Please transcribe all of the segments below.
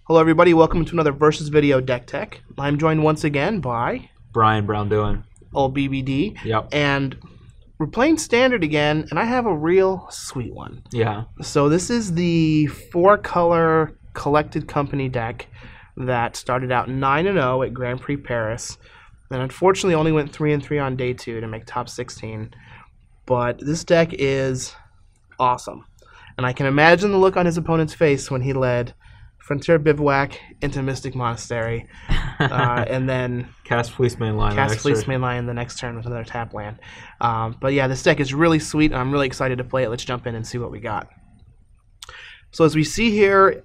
Hello everybody, welcome to another Versus Video Deck Tech. I'm joined once again by Braun-Duin. old BBD. Yep. And we're playing Standard again, and I have a real sweet one. Yeah. So this is the 4-color Collected Company deck that started out 9-0 at Grand Prix Paris. And unfortunately only went 3-3 on day 2 to make top 16. But this deck is awesome. And I can imagine the look on his opponent's face when he led Frontier Bivouac into Mystic Monastery, and then Cast Fleece Main Line. Cast Fleece Main Line the next turn with another tap land. But yeah, this deck is really sweet, and I'm really excited to play it. Let's jump in and see what we got. So as we see here,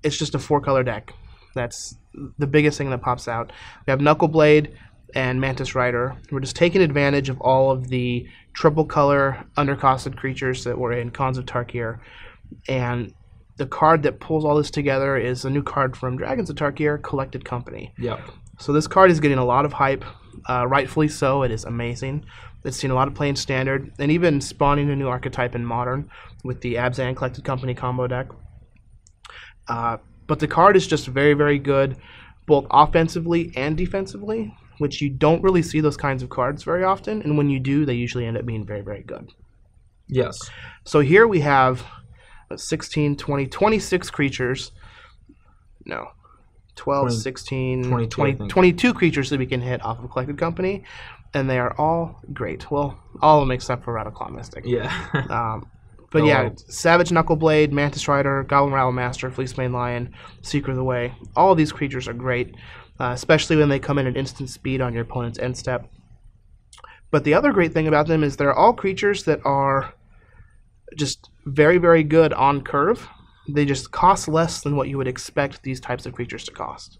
it's just a 4-color deck. That's the biggest thing that pops out. We have Knuckle Blade and Mantis Rider. We're just taking advantage of all of the triple-color undercosted creatures that were in Khans of Tarkir, and the card that pulls all this together is a new card from Dragons of Tarkir, Collected Company. Yep. So this card is getting a lot of hype, rightfully so. It is amazing. It's seen a lot of play in Standard, and even spawning a new archetype in Modern with the Abzan Collected Company combo deck. But the card is just very, very good, both offensively and defensively, which you don't really see those kinds of cards very often, and when you do, they usually end up being very, very good. Yes. So here we have 16, 20, 26 creatures. No. 12, 20, 16, 22 creatures that we can hit off of Collected Company, and they are all great. Well, all of them except for Rattleclaw Mystic. Yeah. But yeah, Savage Knuckleblade, Mantis Rider, Goblin Rattle Master, Fleece Main Lion, Seeker of the Way. All of these creatures are great, especially when they come in at instant speed on your opponent's end step. But the other great thing about them is they're all creatures that are just very, very good on curve. They just cost less than what you would expect these types of creatures to cost.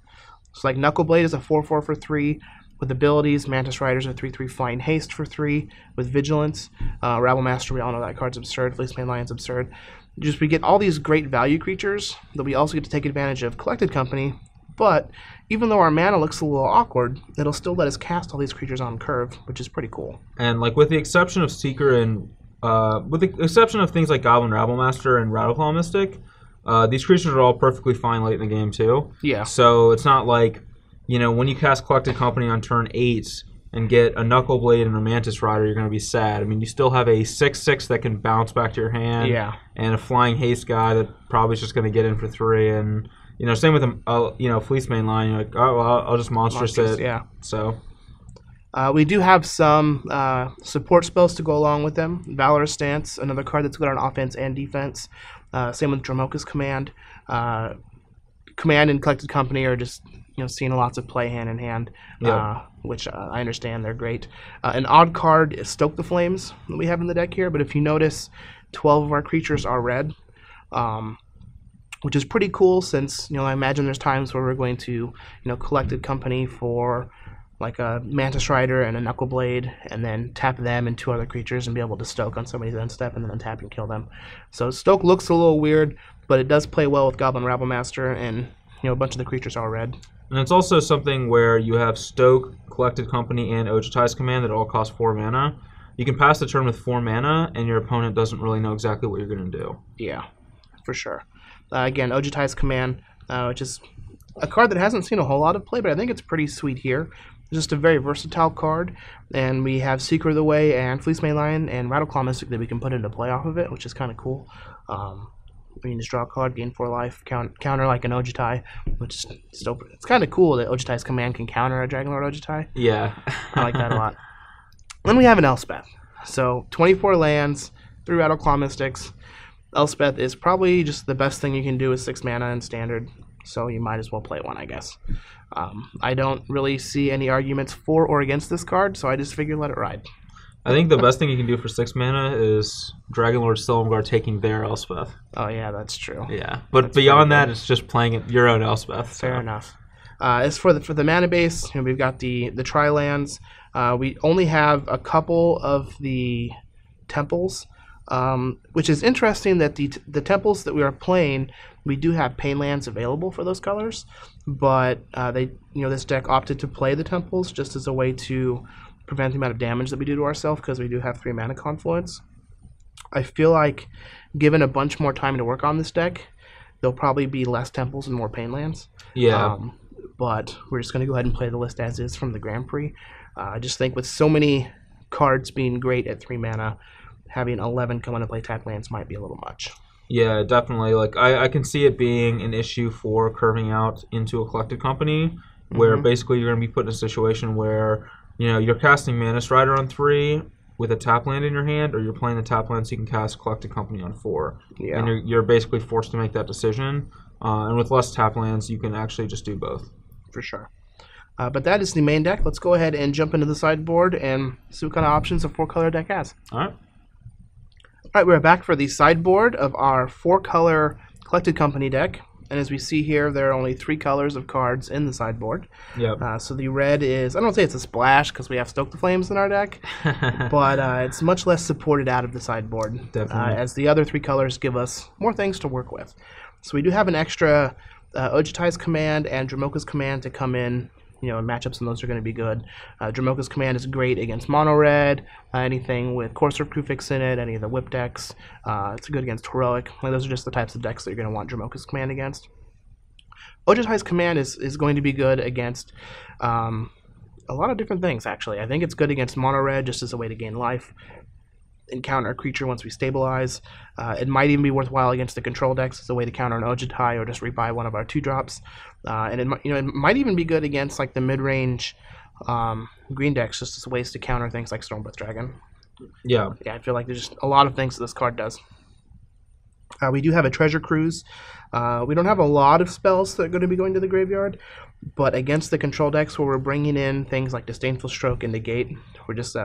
So like Knuckleblade is a 4-4 for 3 with abilities. Mantis Rider's a 3-3 Flying Haste for 3 with Vigilance. Rabble Master, we all know that card's absurd. Fleece Main Lion's absurd. We get all these great value creatures that we also get to take advantage of Collected Company, but even though our mana looks a little awkward, it'll still let us cast all these creatures on curve, which is pretty cool. And like with the exception of Seeker and with the exception of things like Goblin Rabble Master and Rattleclaw Mystic, these creatures are all perfectly fine late in the game too. Yeah. So it's not like, you know, when you cast Collected Company on turn 8 and get a Knuckleblade and a Mantis Rider, you're going to be sad. I mean, you still have a 6/6 that can bounce back to your hand. Yeah. And a Flying Haste guy that probably is just going to get in for 3. And, you know, same with a Fleece Main Line. You're like, oh, well, I'll just Monstrous it. Yeah. So. We do have some support spells to go along with them. Valorous Stance, another card that's good on offense and defense. Same with Dromoka's Command. Command and Collected Company are just seeing lots of play hand in hand, which I understand they're great. An odd card is Stoke the Flames that we have in the deck here, but if you notice, 12 of our creatures are red, which is pretty cool since I imagine there's times where we're going to Collected Company for like a Mantis Rider and a Knuckleblade, and then tap them and 2 other creatures and be able to Stoke on somebody's end step and then untap and kill them. So Stoke looks a little weird, but it does play well with Goblin Rabble Master, and a bunch of the creatures are red. And it's also something where you have Stoke, Collected Company, and Ojutai's Command that all cost 4 mana. You can pass the turn with 4 mana, and your opponent doesn't really know exactly what you're going to do. Yeah, for sure. Again, Ojutai's Command, which is a card that hasn't seen a whole lot of play, but I think it's pretty sweet here. It's just a very versatile card, and we have Seeker of the Way and Fleece Main Lion and Rattleclaw Mystic that we can put into play off of it, which is kind of cool. We can just draw a card, gain 4 life, counter like an Ojutai, which is still, it's kind of cool that Ojutai's Command can counter a Dragonlord Ojutai. Yeah. I like that a lot. Then we have an Elspeth. So 24 lands, 3 Rattleclaw Mystics. Elspeth is probably just the best thing you can do with 6 mana in Standard, so you might as well play one, I guess. I don't really see any arguments for or against this card, so I just figured let it ride. I think the best thing you can do for 6 mana is Dragonlord Silumgar taking their Elspeth. Oh yeah, that's true. Yeah, but that's beyond that, it's just playing your own Elspeth. Fair enough. As for the mana base, we've got the Tri-lands. We only have a couple of the temples, which is interesting that the temples that we are playing, we do have pain lands available for those colors, but this deck opted to play the temples just as a way to prevent the amount of damage that we do to ourselves, because we do have 3 mana confluence. I feel like given a bunch more time to work on this deck, there'll probably be less temples and more pain lands. Yeah. But we're just going to go ahead and play the list as is from the Grand Prix. I just think with so many cards being great at 3 mana, having 11 come into play tap lands might be a little much. Yeah, definitely. Like I can see it being an issue for curving out into a collected company, where basically you're going to be put in a situation where you're casting Mana Strider on 3 with a tap land in your hand, or you're playing the tap land so you can cast collected company on 4. Yeah. And you're basically forced to make that decision. And with less tap lands, you can actually just do both. For sure. But that is the main deck. Let's go ahead and jump into the sideboard and see what kind of options a 4-color deck has. All right. All right, we're back for the sideboard of our 4-color collected company deck. And as we see here, there are only 3 colors of cards in the sideboard. Yep. So the red is, I don't say it's a splash because we have Stoke the Flames in our deck, but it's much less supported out of the sideboard. Definitely. As the other 3 colors give us more things to work with. So we do have an extra Ojutai's Command and Dromoka's Command to come in. Matchups and those are going to be good. Dromoka's Command is great against mono red, anything with Courser Krufix in it, any of the whip decks. It's good against Heroic. Those are just the types of decks that you're going to want Dromoka's Command against. Ojutai's Command is going to be good against a lot of different things, actually. I think it's good against mono red just as a way to gain life. Encounter a creature once we stabilize. It might even be worthwhile against the control decks as a way to counter an Ojutai or just rebuy one of our 2-drops. And it might even be good against like the mid-range green decks just as ways to counter things like Stormbreath Dragon. Yeah. Yeah, I feel like there's just a lot of things that this card does. We do have a Treasure Cruise. We don't have a lot of spells that are going to be going to the graveyard, but against the control decks where we're bringing in things like Disdainful Stroke and Negate, we're just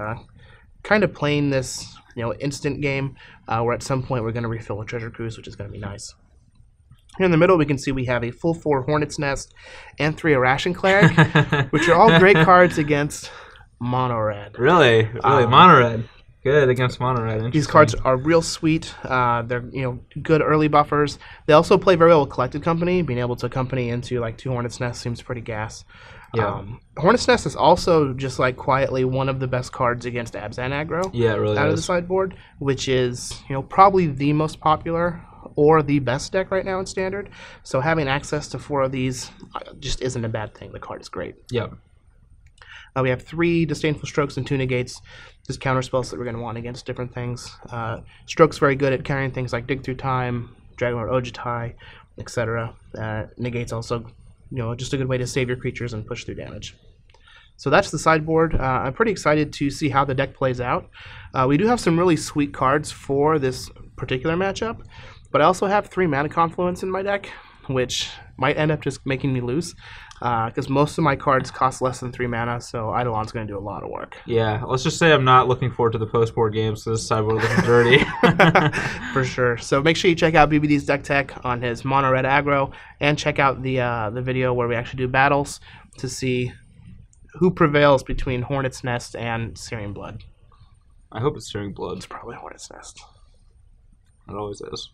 kind of playing this instant game where at some point we're going to refill a Treasure Cruise, which is going to be nice. Here in the middle, we can see we have a full 4 Hornet's Nest and 3 Irration Cleric, which are all great cards against mono red. Really? Mono red. Good against mono red. These cards are real sweet. They're good early buffers. They also play very well with Collected Company. Being able to accompany into like 2 Hornet's Nest seems pretty gas. Yeah. Hornet's Nest is also just like quietly one of the best cards against Abzan aggro. Yeah, it really out is. of the sideboard, which is probably the most popular or the best deck right now in Standard. So having access to 4 of these just isn't a bad thing. The card is great. Yeah. We have 3 Disdainful Strokes and 2 Negates, just counter spells that we're going to want against different things. Stroke's very good at carrying things like Dig Through Time, Dragonlord Ojutai, etc. Negate's also just a good way to save your creatures and push through damage. So that's the sideboard. I'm pretty excited to see how the deck plays out. We do have some really sweet cards for this particular matchup, but I also have 3 Mana Confluence in my deck, which might end up just making me lose, because most of my cards cost less than 3 mana, so Eidolon's going to do a lot of work. Yeah, let's just say I'm not looking forward to the post-board games, so this sideboard looking dirty. For sure. So make sure you check out BBD's deck tech on his mono red aggro, and check out the video where we actually do battles to see who prevails between Hornet's Nest and Searing Blood. I hope it's Searing Blood. It's probably Hornet's Nest. It always is.